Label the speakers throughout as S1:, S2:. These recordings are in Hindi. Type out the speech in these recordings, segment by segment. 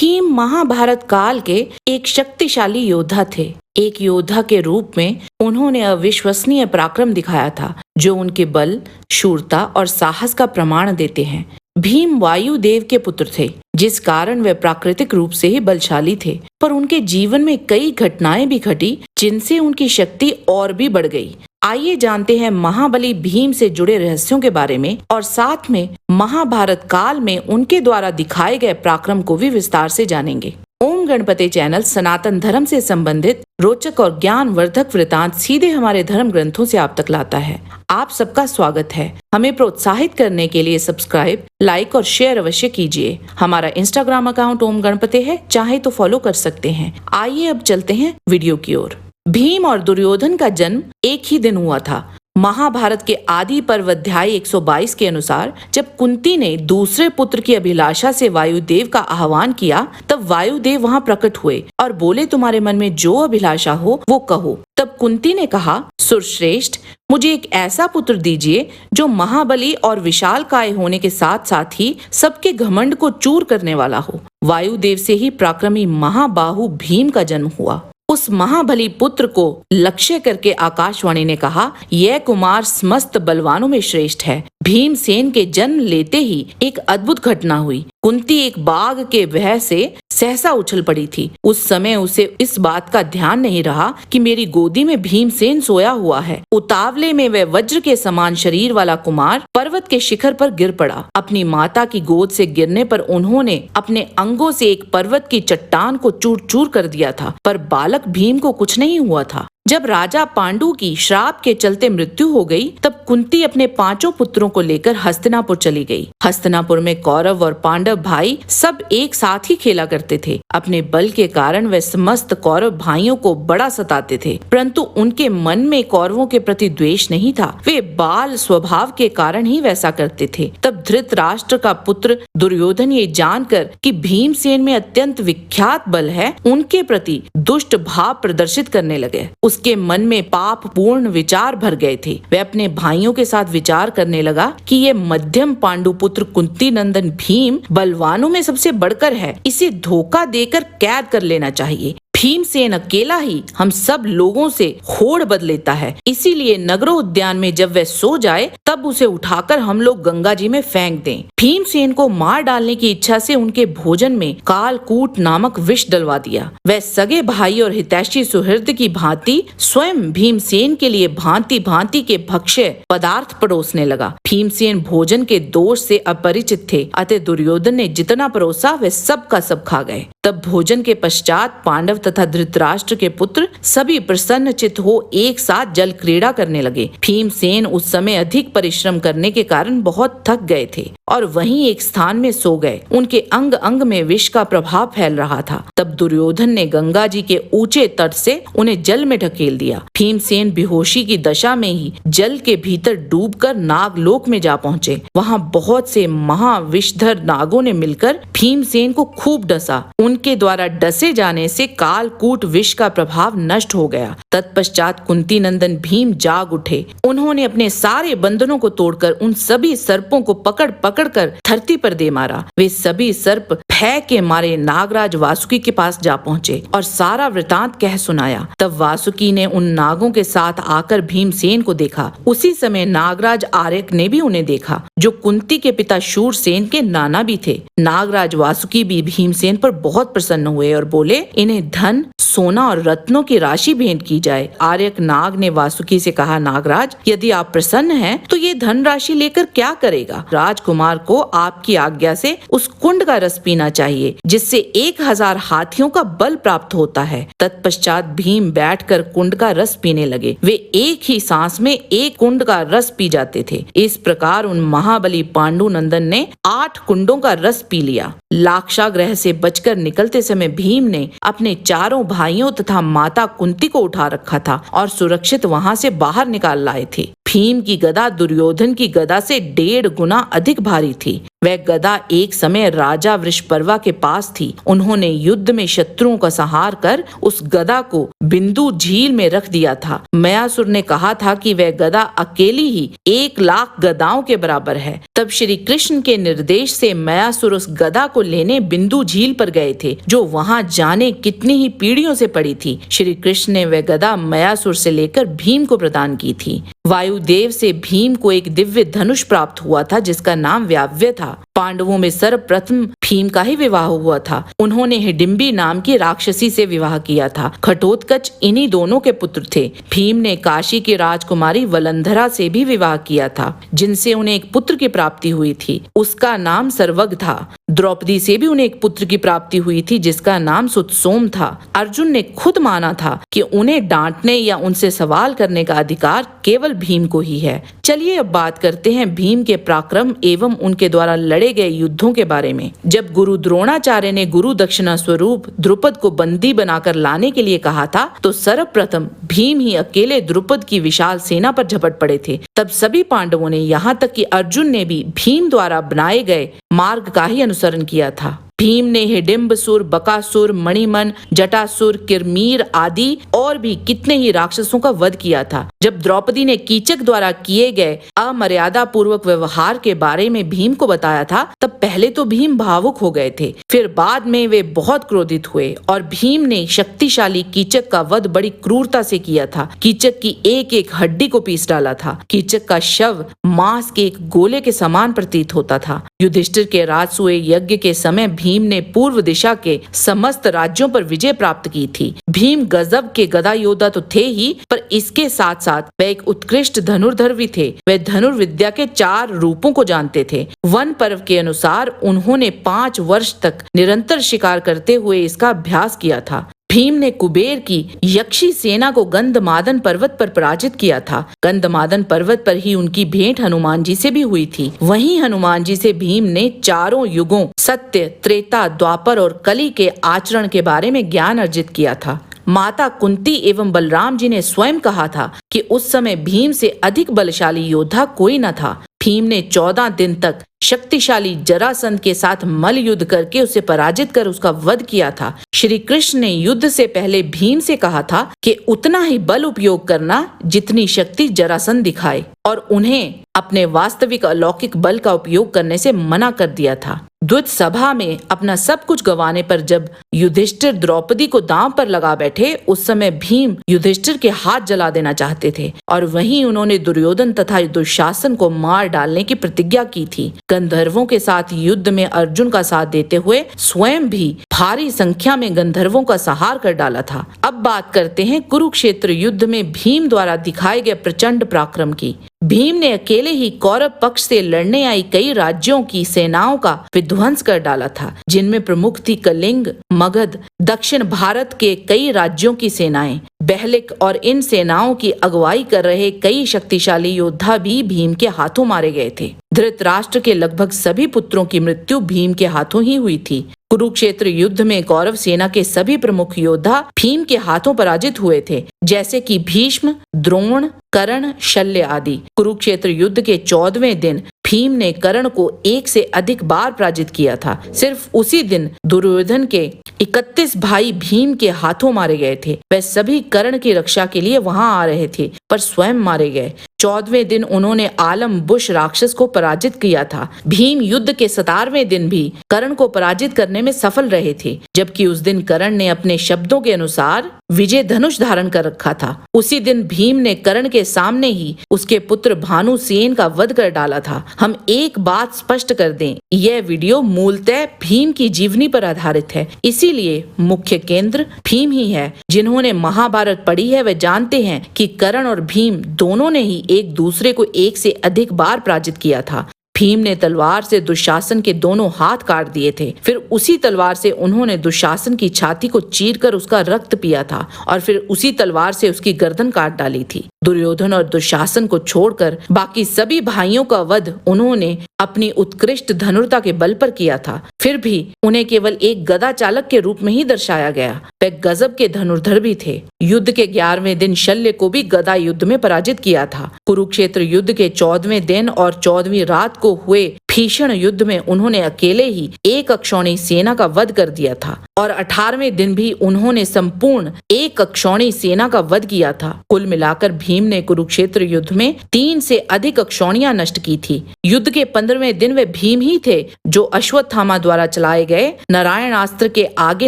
S1: भीम महाभारत काल के एक शक्तिशाली योद्धा थे। एक योद्धा के रूप में उन्होंने अविश्वसनीय पराक्रम दिखाया था, जो उनके बल, शूरता और साहस का प्रमाण देते हैं। भीम वायुदेव के पुत्र थे, जिस कारण वे प्राकृतिक रूप से ही बलशाली थे, पर उनके जीवन में कई घटनाएं भी घटी जिनसे उनकी शक्ति और भी बढ़ गई। आइए जानते हैं महाबली भीम से जुड़े रहस्यों के बारे में और साथ में महाभारत काल में उनके द्वारा दिखाए गए पराक्रम को भी विस्तार से जानेंगे। ओम गणपति चैनल सनातन धर्म से संबंधित रोचक और ज्ञानवर्धक वृतांत सीधे हमारे धर्म ग्रंथों से आप तक लाता है। आप सबका स्वागत है। हमें प्रोत्साहित करने के लिए सब्सक्राइब, लाइक और शेयर अवश्य कीजिए। हमारा इंस्टाग्राम अकाउंट ओम गणपति है, चाहे तो फॉलो कर सकते हैं। आइए अब चलते हैं वीडियो की ओर। भीम और दुर्योधन का जन्म एक ही दिन हुआ था। महाभारत के आदि पर्व अध्याय 122 के अनुसार जब कुंती ने दूसरे पुत्र की अभिलाषा से वायुदेव का आह्वान किया, तब वायुदेव वहां प्रकट हुए और बोले, तुम्हारे मन में जो अभिलाषा हो वो कहो। तब कुंती ने कहा, सुरश्रेष्ठ, मुझे एक ऐसा पुत्र दीजिए जो महाबली और विशालकाय होने के साथ साथ ही सबके घमंड को चूर करने वाला हो। वायुदेव से ही पराक्रमी महाबाहु भीम का जन्म हुआ। उस महाबली पुत्र को लक्ष्य करके आकाशवाणी ने कहा, यह कुमार समस्त बलवानों में श्रेष्ठ है। भीमसेन के जन्म लेते ही एक अद्भुत घटना हुई। कुंती एक बाघ के भय से सहसा उछल पड़ी थी। उस समय उसे इस बात का ध्यान नहीं रहा कि मेरी गोदी में भीमसेन सोया हुआ है। उतावले में वह वज्र के समान शरीर वाला कुमार पर्वत के शिखर पर गिर पड़ा। अपनी माता की गोद से गिरने पर उन्होंने अपने अंगों से एक पर्वत की चट्टान को चूर चूर कर दिया था, पर बालक भीम को कुछ नहीं हुआ था। जब राजा पांडु की श्राप के चलते मृत्यु हो गई, तब कुंती अपने 5 पुत्रों को लेकर हस्तिनापुर चली गई। हस्तिनापुर में कौरव और पांडव भाई सब एक साथ ही खेला करते थे। अपने बल के कारण वे समस्त कौरव भाइयों को बड़ा सताते थे, परंतु उनके मन में कौरवों के प्रति द्वेष नहीं था। वे बाल स्वभाव के कारण ही वैसा करते थे। तब धृतराष्ट्र का पुत्र दुर्योधन ये जानकर कि भीमसेन में अत्यंत विख्यात बल है, उनके प्रति दुष्ट भाव प्रदर्शित करने लगे। उसके मन में पाप पूर्ण विचार भर गए थे। वह अपने भाइयों के साथ विचार करने लगा कि ये मध्यम पांडु पुत्र कुंती नंदन भीम बलवानों में सबसे बढ़कर है, इसे धोखा देकर कैद कर लेना चाहिए। भीमसेन अकेला ही हम सब लोगों से होड़ बद लेता है, इसीलिए नगरोद्यान में जब वह सो जाए तब उसे उठाकर हम लोग गंगा जी में फेंक दें। भीमसेन को मार डालने की इच्छा से उनके भोजन में कालकूट नामक विष डलवा दिया। वह सगे भाई और हितैषी सुहृद की भांति स्वयं भीमसेन के लिए भांति भांति के भक्ष्य पदार्थ परोसने लगा। भीमसेन भोजन के दोष से अपरिचित थे, अतः दुर्योधन ने जितना परोसा वह सब का सब खा गए। तब भोजन के पश्चात पांडव तथा धृतराष्ट्र के पुत्र सभी प्रसन्न चित्त हो एक साथ जल क्रीड़ा करने लगे। भीमसेन उस समय अधिक परिश्रम करने के कारण बहुत थक गए थे और वहीं एक स्थान में सो गए। उनके अंग अंग में विष का प्रभाव फैल रहा था। तब दुर्योधन ने गंगा जी के ऊंचे तट से उन्हें जल में ढकेल दिया। भीमसेन बेहोशी की दशा में ही जल के भीतर डूबकर नागलोक में जा पहुंचे। वहां बहुत से महाविषधर नागों ने मिलकर भीमसेन को खूब डसा। उनके द्वारा डसे जाने से कालकूट विष का प्रभाव नष्ट हो गया। तत्पश्चात कुंती नंदन भीम जाग उठे। उन्होंने अपने सारे बंधनों को तोड़कर उन सभी सर्पों को पकड़ पकड़ कर धरती पर दे मारा। वे सभी सर्प भय के मारे नागराज वासुकी के पास जा पहुंचे और सारा वृतांत कह सुनाया। तब वासुकी ने उन नागों के साथ आकर भीमसेन को देखा। उसी समय नागराज आर्यक ने भी उन्हें देखा, जो कुंती के पिता शूरसेन के नाना भी थे। नागराज वासुकी भी भीमसेन पर बहुत प्रसन्न हुए और बोले, इन्हें धन, सोना और रत्नों की राशि भेंट की जाए। आर्यक नाग ने वासुकी से कहा, नागराज, यदि आप प्रसन्न हैं तो ये धन राशि लेकर क्या करेगा? राजकुमार को आपकी आज्ञा से उस कुंड का रस पीना चाहिए, जिससे 1000 हाथियों का बल प्राप्त होता है। तत्पश्चात भीम बैठकर कुंड का रस पीने लगे। वे एक ही सांस में 1 कुंड का रस पी जाते थे। इस प्रकार उन महाबली पांडु नंदन ने 8 कुंडों का रस पी लिया। लाक्षागृह से बचकर निकलते समय भीम ने अपने चारों भाइयों तथा माता कुंती को उठा रखा था और सुरक्षित वहां से बाहर निकाल लाए थे। भीम की गदा दुर्योधन की गदा से 1.5 गुना अधिक भारी थी। वह गदा एक समय राजा वृषपर्वा के पास थी। उन्होंने युद्ध में शत्रुओं का संहार कर उस गदा को बिंदु झील में रख दिया था। मयासुर ने कहा था कि वह गदा अकेली ही 1,00,000 गदाओं के बराबर है। तब श्री कृष्ण के निर्देश से मयासुर उस गदा को लेने बिंदु झील पर गए थे, जो वहां जाने कितनी ही पीढ़ियों से पड़ी थी। श्री कृष्ण ने वह गदा मयासुर से लेकर भीम को प्रदान की थी। वायुदेव से भीम को एक दिव्य धनुष प्राप्त हुआ था, जिसका नाम व्याव्य था। पांडवों में सर्वप्रथम भीम का ही विवाह हुआ था। उन्होंने हिडिंबी नाम की राक्षसी से विवाह किया था। घटोत्कच इन्हीं दोनों के पुत्र थे। भीम ने काशी की राजकुमारी वलंधरा से भी विवाह किया था, जिनसे उन्हें एक पुत्र की प्राप्ति हुई थी। उसका नाम सर्वग था। द्रौपदी से भी उन्हें एक पुत्र की प्राप्ति हुई थी, जिसका नाम सुतसोम था। अर्जुन ने खुद माना था कि उन्हें डांटने या उनसे सवाल करने का अधिकार केवल भीम को ही है। चलिए अब बात करते हैं भीम के पराक्रम एवं उनके द्वारा लड़े गए युद्धों के बारे में। जब गुरु द्रोणाचार्य ने गुरु दक्षिणा स्वरूप द्रुपद को बंदी बनाकर लाने के लिए कहा था, तो सर्वप्रथम भीम ही अकेले द्रुपद की विशाल सेना पर झपट पड़े थे। तब सभी पांडवों ने, यहाँ तक कि अर्जुन ने भी भीम द्वारा बनाए गए मार्ग का ही अनुसरण किया था। भीम ने हिडिंबसुर, बकासुर, मणिमन, जटासुर, किरमीर आदि और भी कितने ही राक्षसों का वध किया था। जब द्रौपदी ने कीचक द्वारा किए गए अमर्यादा पूर्वक व्यवहार के बारे में भीम को बताया था, तब पहले तो भीम भावुक हो गए थे, फिर बाद में वे बहुत क्रोधित हुए और भीम ने शक्तिशाली कीचक का वध बड़ी क्रूरता से किया था। कीचक की एक एक हड्डी को पीस डाला था। कीचक का शव मांस के एक गोले के समान प्रतीत होता था। युधिष्ठिर के राजसूय यज्ञ के समय भीम ने पूर्व दिशा के समस्त राज्यों पर विजय प्राप्त की थी। भीम गजब के गदा योद्धा तो थे ही, पर इसके साथ साथ वह एक उत्कृष्ट धनुर्धर भी थे। वह धनुर्विद्या के 4 रूपों को जानते थे। वन पर्व के अनुसार उन्होंने 5 वर्ष तक निरंतर शिकार करते हुए इसका अभ्यास किया था। भीम ने कुबेर की यक्षी सेना को गंधमादन पर्वत पर पराजित किया था। गंधमादन पर्वत पर ही उनकी भेंट हनुमान जी से भी हुई थी। वहीं हनुमान जी से भीम ने चारों युगों सत्य, त्रेता, द्वापर और कली के आचरण के बारे में ज्ञान अर्जित किया था। माता कुंती एवं बलराम जी ने स्वयं कहा था कि उस समय भीम से अधिक बलशाली योद्धा कोई न था। भीम ने 14 दिन तक शक्तिशाली जरासंध के साथ मल्ल युद्ध करके उसे पराजित कर उसका वध किया था। श्री कृष्ण ने युद्ध से पहले भीम से कहा था कि उतना ही बल उपयोग करना जितनी शक्ति जरासंध दिखाए, और उन्हें अपने वास्तविक अलौकिक बल का उपयोग करने से मना कर दिया था। द्वैत सभा में अपना सब कुछ गंवाने पर जब युधिष्ठिर द्रौपदी को दांव पर लगा बैठे, उस समय भीम युधिष्ठिर के हाथ जला देना चाहते थे, और वहीं उन्होंने दुर्योधन तथा दुशासन को मार डालने की प्रतिज्ञा की थी। गंधर्वों के साथ युद्ध में अर्जुन का साथ देते हुए स्वयं भी भारी संख्या में गंधर्वों का संहार कर डाला था। अब बात करते हैं कुरुक्षेत्र युद्ध में भीम द्वारा दिखाए गए प्रचंड पराक्रम की। भीम ने अकेले ही कौरव पक्ष से लड़ने आई कई राज्यों की सेनाओं का विध्वंस कर डाला था, जिनमें प्रमुख थी कलिंग, मगध, दक्षिण भारत के कई राज्यों की सेनाएं। बहलिक और इन सेनाओं की अगुवाई कर रहे कई शक्तिशाली योद्धा भी भीम के हाथों मारे गए थे। धृतराष्ट्र के लगभग सभी पुत्रों की मृत्यु भीम के हाथों ही हुई थी। कुरुक्षेत्र युद्ध में कौरव सेना के सभी प्रमुख योद्धा भीम के हाथों पराजित हुए थे, जैसे कि भीष्म, द्रोण, कर्ण, शल्य आदि। कुरुक्षेत्र युद्ध के 14वें दिन भीम ने कर्ण को 1 से अधिक बार पराजित किया था। सिर्फ उसी दिन दुर्योधन के 31 भाई भीम के हाथों मारे गए थे। वह सभी कर्ण की रक्षा के लिए वहां आ रहे थे, पर स्वयं मारे गए। 14वें दिन उन्होंने आलम बुश राक्षस को पराजित किया था। भीम युद्ध के 17वें दिन भी कर्ण को पराजित करने में सफल रहे थे, जबकि उस दिन कर्ण ने अपने शब्दों के अनुसार विजय धनुष धारण कर रखा था। उसी दिन भीम ने कर्ण के सामने ही उसके पुत्र भानुसेन का वध कर डाला था। हम एक बात स्पष्ट कर दें, यह वीडियो मूलतः भीम की जीवनी पर आधारित है, इसीलिए मुख्य केंद्र भीम ही है। जिन्होंने महाभारत पढ़ी है वे जानते हैं कि कर्ण और भीम दोनों ने ही एक दूसरे को 1 से अधिक बार पराजित किया था। भीम ने तलवार से दुशासन के दोनों हाथ काट दिए थे। फिर उसी तलवार से उन्होंने दुशासन की छाती को चीरकर उसका रक्त पिया था, और फिर उसी तलवार से उसकी गर्दन काट डाली थी। दुर्योधन और दुशासन को छोड़कर बाकी सभी भाइयों का वध उन्होंने अपनी उत्कृष्ट धनुर्ता के बल पर किया था। फिर भी उन्हें केवल एक गदा चालक के रूप में ही दर्शाया गया। वे गजब के धनुर्धर भी थे। युद्ध के 11वें दिन शल्य को भी गदा युद्ध में पराजित किया था। कुरुक्षेत्र युद्ध के 14वें दिन और 14वीं रात को हुए भीषण युद्ध में उन्होंने अकेले ही एक अक्षौणी सेना का वध कर दिया था और 18वें दिन भी उन्होंने संपूर्ण एक अक्षौणी सेना का वध किया था। कुल मिलाकर भीम ने कुरुक्षेत्र युद्ध में 3 से अधिक अक्षौणियां नष्ट की थी। युद्ध के 15वें दिन वे भीम ही थे जो अश्वत्थामा द्वारा चलाए गए नारायणास्त्र के आगे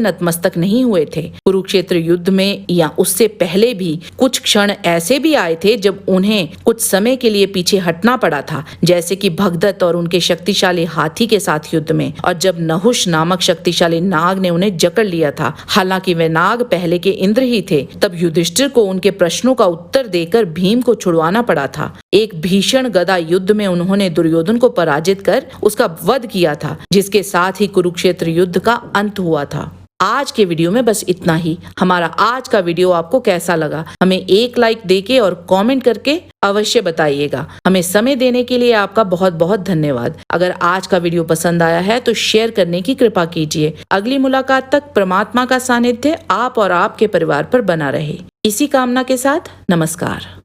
S1: नतमस्तक नहीं हुए थे। कुरुक्षेत्र युद्ध में या उससे पहले भी कुछ क्षण ऐसे भी आए थे जब उन्हें कुछ समय के लिए पीछे हटना पड़ा था, जैसे कि भगदत्त और उनके शक्तिशाली हाथी के साथ युद्ध में, और जब नहुष नामक शक्तिशाली नाग ने उन्हें जकड़ लिया था। हालांकि वे नाग पहले के इंद्र ही थे, तब युधिष्ठिर को उनके प्रश्नों का उत्तर देकर भीम को छुड़वाना पड़ा था। एक भीषण गदा युद्ध में उन्होंने दुर्योधन को पराजित कर उसका वध किया था, जिसके साथ ही कुरुक्षेत्र युद्ध का अंत हुआ था। आज के वीडियो में बस इतना ही। हमारा आज का वीडियो आपको कैसा लगा हमें एक लाइक देके और कमेंट करके अवश्य बताइएगा। हमें समय देने के लिए आपका बहुत बहुत धन्यवाद। अगर आज का वीडियो पसंद आया है तो शेयर करने की कृपा कीजिए। अगली मुलाकात तक परमात्मा का सानिध्य आप और आपके परिवार पर बना रहे, इसी कामना के साथ नमस्कार।